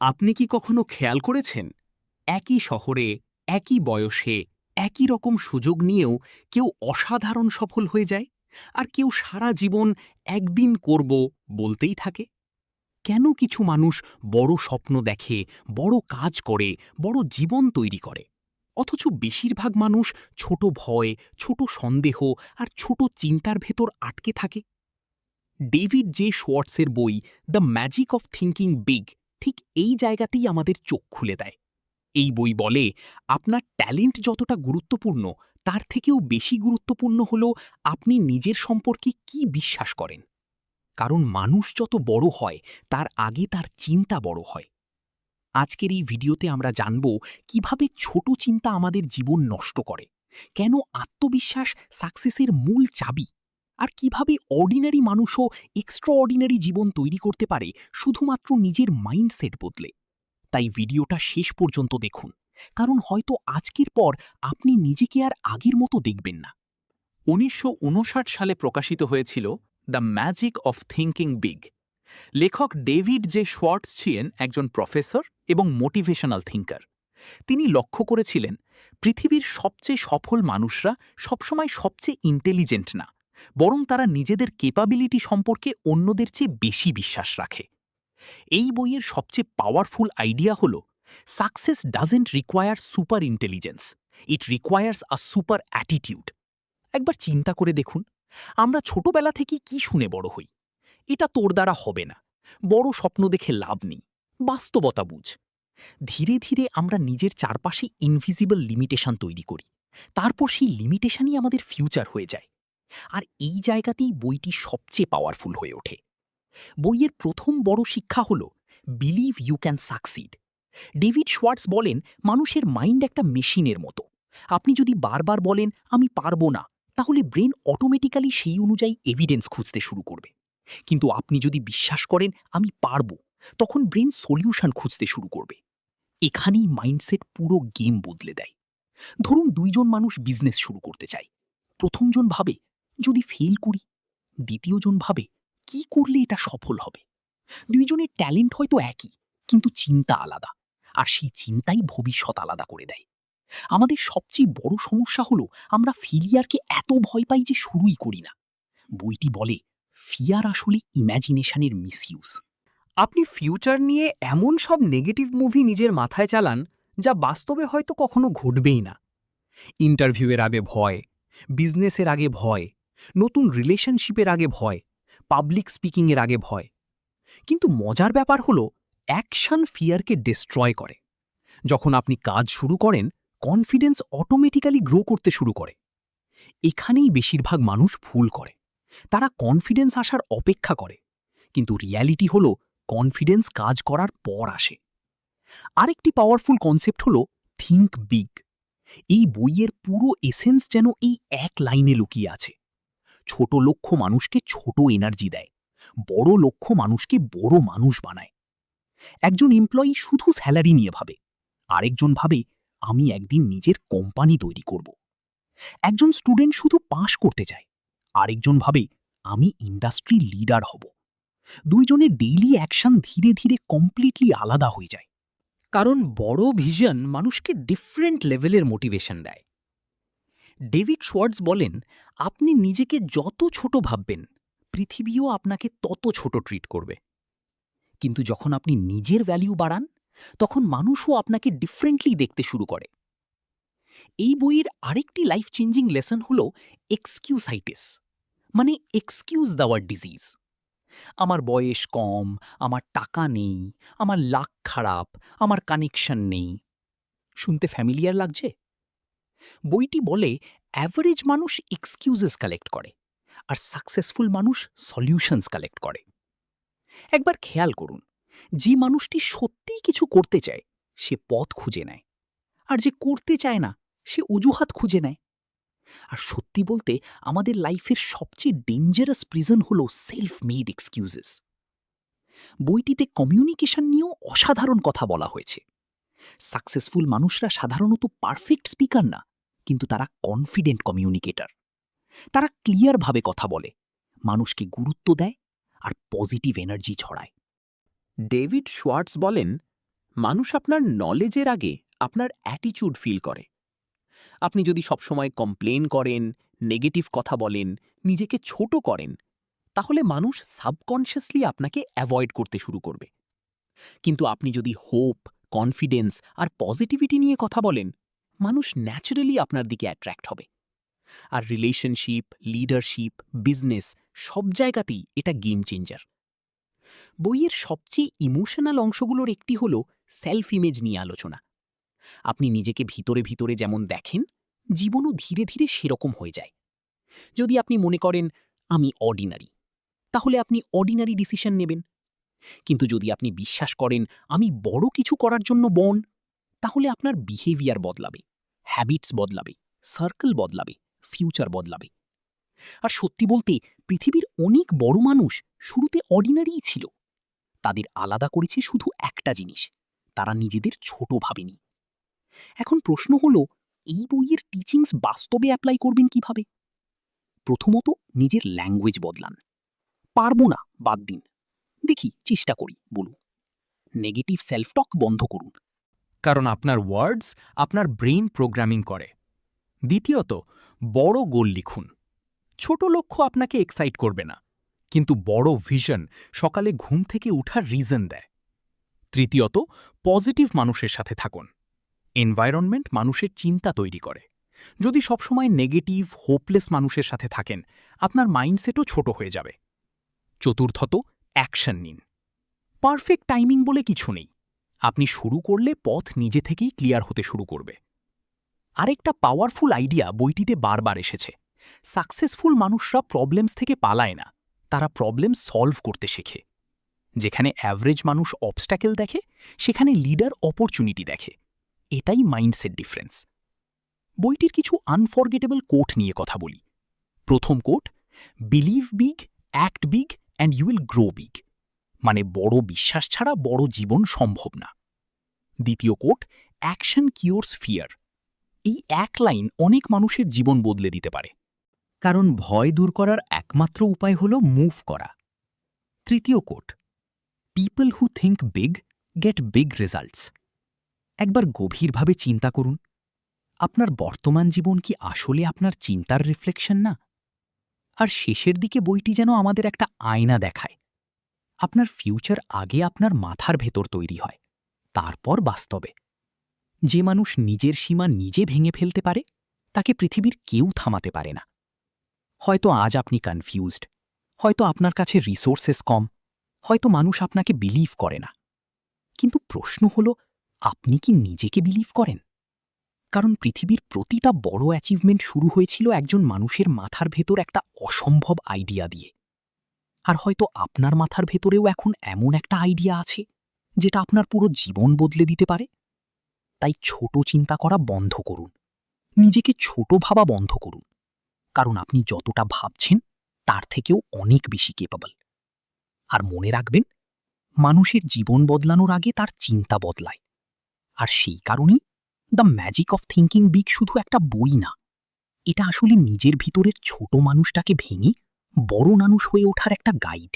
আপনি কি কখনো খেয়াল করেছেন একই শহরে, একই বয়সে, একই রকম সুযোগ নিয়েও কেউ অসাধারণ সফল হয়ে যায় আর কেউ সারা জীবন একদিন করব বলতেই থাকে? কেন কিছু মানুষ বড় স্বপ্ন দেখে, বড় কাজ করে, বড় জীবন তৈরি করে, অথচ বেশিরভাগ মানুষ ছোট ভয়, ছোট সন্দেহ আর ছোট চিন্তার ভেতর আটকে থাকে? ডেভিড জে শোয়ার্টসের বই the magic of thinking big ঠিক এই জায়গাতেই আমাদের চোখ খুলে দেয়। এই বই বলে আপনার ট্যালেন্ট যতটা গুরুত্বপূর্ণ তার থেকেও বেশি গুরুত্বপূর্ণ হল আপনি নিজের সম্পর্কে কি বিশ্বাস করেন। কারণ মানুষ যত বড় হয় তার আগে তার চিন্তা বড় হয়। আজকের এই ভিডিওতে আমরা জানব কিভাবে ছোট চিন্তা আমাদের জীবন নষ্ট করে, কেন আত্মবিশ্বাস সাকসেসের মূল চাবি, আর কিভাবে অর্ডিনারি মানুষও এক্সট্রাঅর্ডিনারি জীবন তৈরি করতে পারে শুধুমাত্র নিজের মাইন্ডসেট বদলে। তাই ভিডিওটা শেষ পর্যন্ত দেখুন, কারণ হয়তো আজকের পর আপনি নিজেকে আর আগের মতো দেখবেন না। ১৯৫৯ সালে প্রকাশিত হয়েছিল the magic of thinking big. লেখক ডেভিড জে শোয়ার্টস ছিলেন একজন প্রফেসর এবং মোটিভেশনাল থিঙ্কার। তিনি লক্ষ্য করেছিলেন পৃথিবীর সবচেয়ে সফল মানুষরা সবসময় সবচেয়ে ইন্টেলিজেন্ট না, বরং তারা নিজেদের ক্যাপাবিলিটি সম্পর্কে অন্যদের চেয়ে বেশি বিশ্বাস রাখে। এই বইয়ের সবচেয়ে পাওয়ারফুল আইডিয়া হল success doesn't require super intelligence, it requires a super attitude. একবার চিন্তা করে দেখুন, আমরা ছোটবেলা থেকে কি শুনে বড় হই? এটা তোর দ্বারা হবে না, বড় স্বপ্ন দেখে লাভ নেই, বাস্তবতা বুঝ। ধীরে ধীরে আমরা নিজের চারপাশে ইনভিজিবল লিমিটেশন তৈরি করি, তারপর সেই লিমিটেশনই আমাদের ফিউচার হয়ে যায়। আর এই জায়গাতেই বইটি সবচেয়ে পাওয়ারফুল হয়ে ওঠে। বইয়ের প্রথম বড় শিক্ষা হল believe you can succeed. David Schwartz বলেন মানুষের মাইন্ড একটা মেশিনের মতো। আপনি যদি বারবার বলেন আমি পারবো না, তাহলে ব্রেন অটোমেটিক্যালি সেই অনুযায়ী এভিডেন্স খুঁজতে শুরু করবে। কিন্তু আপনি যদি বিশ্বাস করেন আমি পারবো, তখন ব্রেন সলিউশন খুঁজতে শুরু করবে। এখানেই মাইন্ডসেট পুরো গেম বদলে দেয়। ধরুন দুইজন মানুষ বিজনেস শুরু করতে চায়। প্রথমজন ভাবে যদি ফেল করি, দ্বিতীয়জন ভাবে কি করলে এটা সফল হবে। দুইজনের ট্যালেন্ট হয়তো একই, কিন্তু চিন্তা আলাদা, আর সেই চিন্তাই ভবিষ্যৎ আলাদা করে দেয়। আমাদের সবচেয়ে বড় সমস্যা হলো আমরা ফেলিয়ারকে এত ভয় পাই যে শুরুই করি না। বইটি বলে ফিয়ার আসলে ইম্যাজিনেশনের মিসইউজ। আপনি ফিউচার নিয়ে এমন সব নেগেটিভ মুভি নিজের মাথায় চালান যা বাস্তবে হয়তো কখনো ঘটবেই না। ইন্টারভিউয়ের আগে ভয়, বিজনেসের আগে ভয়, নতুন রিলেশনশিপের আগে ভয়, পাবলিক স্পিকিংয়ের আগে ভয়। কিন্তু মজার ব্যাপার হলো অ্যাকশন ফিয়ারকে ডিস্ট্রয় করে। যখন আপনি কাজ শুরু করেন, কনফিডেন্স অটোমেটিক্যালি গ্রো করতে শুরু করে। এখানেই বেশিরভাগ মানুষ ভুল করে। তারা কনফিডেন্স আসার অপেক্ষা করে, কিন্তু রিয়ালিটি হলো কনফিডেন্স কাজ করার পর আসে। আরেকটি পাওয়ারফুল কনসেপ্ট হলো থিঙ্ক বিগ। এই বইয়ের পুরো এসেন্স যেন এই এক লাইনে লুকিয়ে আছে। ছোট লক্ষ্য মানুষকে ছোট এনার্জি দেয়, বড় লক্ষ্য মানুষকে বড় মানুষ বানায়। একজন এমপ্লয়ি শুধু স্যালারি নিয়ে ভাবে, আরেকজন ভাবে আমি একদিন নিজের কোম্পানি তৈরি করব। একজন স্টুডেন্ট শুধু পাশ করতে চায়, আরেকজন ভাবে আমি ইন্ডাস্ট্রি লিডার হব। দুইজনের ডেইলি অ্যাকশন ধীরে ধীরে কমপ্লিটলি আলাদা হয়ে যায়। কারণ বড় ভিশন মানুষকে ডিফারেন্ট লেভেলের মোটিভেশন দেয়। ডেভিড শোয়ার্টস বলেন আপনি নিজেকে যত ছোট ভাববেন, পৃথিবীও আপনাকে তত ছোট ট্রিট করবে। কিন্তু যখন আপনি নিজের ভ্যালিউ বাড়ান, তখন মানুষও আপনাকে ডিফারেন্টলি দেখতে শুরু করে। এই বইয়ের আরেকটি লাইফ চেঞ্জিং লেসন হল এক্সকিউসাইটিস, মানে এক্সকিউজ দেওয়ার ডিজিজ। আমার বয়স কম, আমার টাকা নেই, আমার লাক খারাপ, আমার কানেকশন নেই। শুনতে ফ্যামিলিয়ার লাগছে? বইটি বলে অ্যাভারেজ মানুষ এক্সকিউজেস কালেক্ট করে, আর সাকসেসফুল মানুষ সলিউশনস কালেক্ট করে। একবার খেয়াল করুন, যে মানুষটি সত্যিই কিছু করতে চায় সে পথ খুঁজে নেয়, আর যে করতে চায় না সে অজুহাত খুঁজে নেয়। আর সত্যি বলতে আমাদের লাইফের সবচেয়ে ডেঞ্জারাস প্রিজন হলো সেলফ মেড এক্সকিউজেস। বইটিতে কমিউনিকেশন নিয়েও অসাধারণ কথা বলা হয়েছে। সাকসেসফুল মানুষরা সাধারণত পারফেক্ট স্পিকার না, কিন্তু তারা কনফিডেন্ট কমিউনিকেটর। তারা ক্লিয়ারভাবে কথা বলে, মানুষকে গুরুত্ব দেয় আর পজিটিভ এনার্জি ছড়ায়। ডেভিড শোয়ার্টস বলেন মানুষ আপনার নলেজের আগে আপনার অ্যাটিচিউড ফিল করে। আপনি যদি সবসময় কমপ্লেন করেন, নেগেটিভ কথা বলেন, নিজেকে ছোট করেন, তাহলে মানুষ সাবকনশিয়াসলি আপনাকে অ্যাভয়েড করতে শুরু করবে। কিন্তু আপনি যদি হোপ, কনফিডেন্স আর পজিটিভিটি নিয়ে কথা বলেন, মানুষ ন্যাচারালি আপনার দিকে অ্যাট্রাক্ট হবে। আর রিলেশনশিপ, লিডারশিপ, বিজনেস সব জায়গাতেই এটা গেম চেঞ্জার। বইয়ের সবচেয়ে ইমোশনাল অংশগুলোর একটি হল সেলফ ইমেজ নিয়ে আলোচনা। আপনি নিজেকে ভিতরে ভিতরে যেমন দেখেন, জীবনও ধীরে ধীরে সেরকম হয়ে যায়। যদি আপনি মনে করেন আমি অর্ডিনারি, তাহলে আপনি অর্ডিনারি ডিসিশন নেবেন। কিন্তু যদি আপনি বিশ্বাস করেন আমি বড় কিছু করার জন্য বন, তাহলে আপনার বিহেভিয়ার বদলাবে, হ্যাবিটস বদলাবে, সার্কেল বদলাবে, ফিউচার বদলাবে। আর সত্যি বলতে পৃথিবীর অনেক বড় মানুষ শুরুতে অর্ডিনারিই ছিল। তাদের আলাদা করেছে শুধু একটা জিনিস, তারা নিজেদের ছোট ভাবেনি। এখন প্রশ্ন হলো, এই বইয়ের টিচিংস বাস্তবে অ্যাপ্লাই করবেন কিভাবে? প্রথমত, নিজের ল্যাঙ্গুয়েজ বদলান। পারবো না, বাদ দিন। দেখি, চেষ্টা করি বলুন। নেগেটিভ সেলফ টক বন্ধ করুন। কারণ আপনার ওয়ার্ডস আপনার ব্রেইন প্রোগ্রামিং করে। দ্বিতীয়ত, বড় গোল লিখুন। ছোট লক্ষ্য আপনাকে এক্সাইট করবে না, কিন্তু বড় ভিশন সকালে ঘুম থেকে উঠার রিজন দেয়। তৃতীয়ত, পজিটিভ মানুষের সাথে থাকুন। এনভায়রনমেন্ট মানুষের চিন্তা তৈরি করে। যদি সবসময় নেগেটিভ, হোপলেস মানুষের সাথে থাকেন, আপনার মাইন্ডসেটও ছোট হয়ে যাবে। চতুর্থত, অ্যাকশন নিন। পারফেক্ট টাইমিং বলে কিছু নেই। আপনি শুরু করলে পথ নিজে থেকেই ক্লিয়ার হতে শুরু করবে। আরেকটা পাওয়ারফুল আইডিয়া বইটিতে বারবার এসেছে। সাকসেসফুল মানুষরা প্রবলেমস থেকে পালায় না, তারা প্রবলেম সলভ করতে শেখে। যেখানে অ্যাভারেজ মানুষ অবস্ট্যাকেল দেখে, সেখানে লিডার অপরচুনিটি দেখে। এটাই মাইন্ডসেট ডিফারেন্স। বইটির কিছু আনফরগেটেবল কোট নিয়ে কথা বলি। প্রথম quote, believe big, act big and you will grow big. মানে বড় বিশ্বাস ছাড়া বড় জীবন সম্ভব না। দ্বিতীয় কোট, অ্যাকশন কিওরস ফিয়ার। এই এক লাইন অনেক মানুষের জীবন বদলে দিতে পারে। কারণ ভয় দূর করার একমাত্র উপায় হল মুভ করা। তৃতীয় quote, people who think big get big results. একবার গভীরভাবে চিন্তা করুন, আপনার বর্তমান জীবন কি আসলে আপনার চিন্তার রিফ্লেকশন না? আর শেষের দিকে বইটি যেন আমাদের একটা আয়না দেখায়। আপনার ফিউচার আগে আপনার মাথার ভেতর তৈরি হয়, তারপর বাস্তবে। যে মানুষ নিজের সীমা নিজে ভেঙে ফেলতে পারে, তাকে পৃথিবীর কেউ থামাতে পারে না। হয়তো আজ আপনি কনফিউজড, হয়তো আপনার কাছে রিসোর্সেস কম, হয়তো মানুষ আপনাকে বিলিভ করে না। কিন্তু প্রশ্ন হল, আপনি কি নিজেকে বিলিভ করেন? কারণ পৃথিবীর প্রতিটা বড় অ্যাচিভমেন্ট শুরু হয়েছিল একজন মানুষের মাথার ভেতর একটা অসম্ভব আইডিয়া দিয়ে। আর হয়তো আপনার মাথার ভেতরেও এখন এমন একটা আইডিয়া আছে, যেটা আপনার পুরো জীবন বদলে দিতে পারে। তাই ছোট চিন্তা করা বন্ধ করুন, নিজেকে ছোট ভাবা বন্ধ করুন। কারণ আপনি যতটা ভাবছেন তার থেকেও অনেক বেশি কেপেবল। আর মনে রাখবেন, মানুষের জীবন বদলানোর আগে তার চিন্তা বদলায়। আর সেই কারণেই the magic of thinking big শুধু একটা বই না, এটা আসলে নিজের ভিতরের ছোট মানুষটাকে ভেঙে বড় মানুষ হয়ে ওঠার একটা গাইড।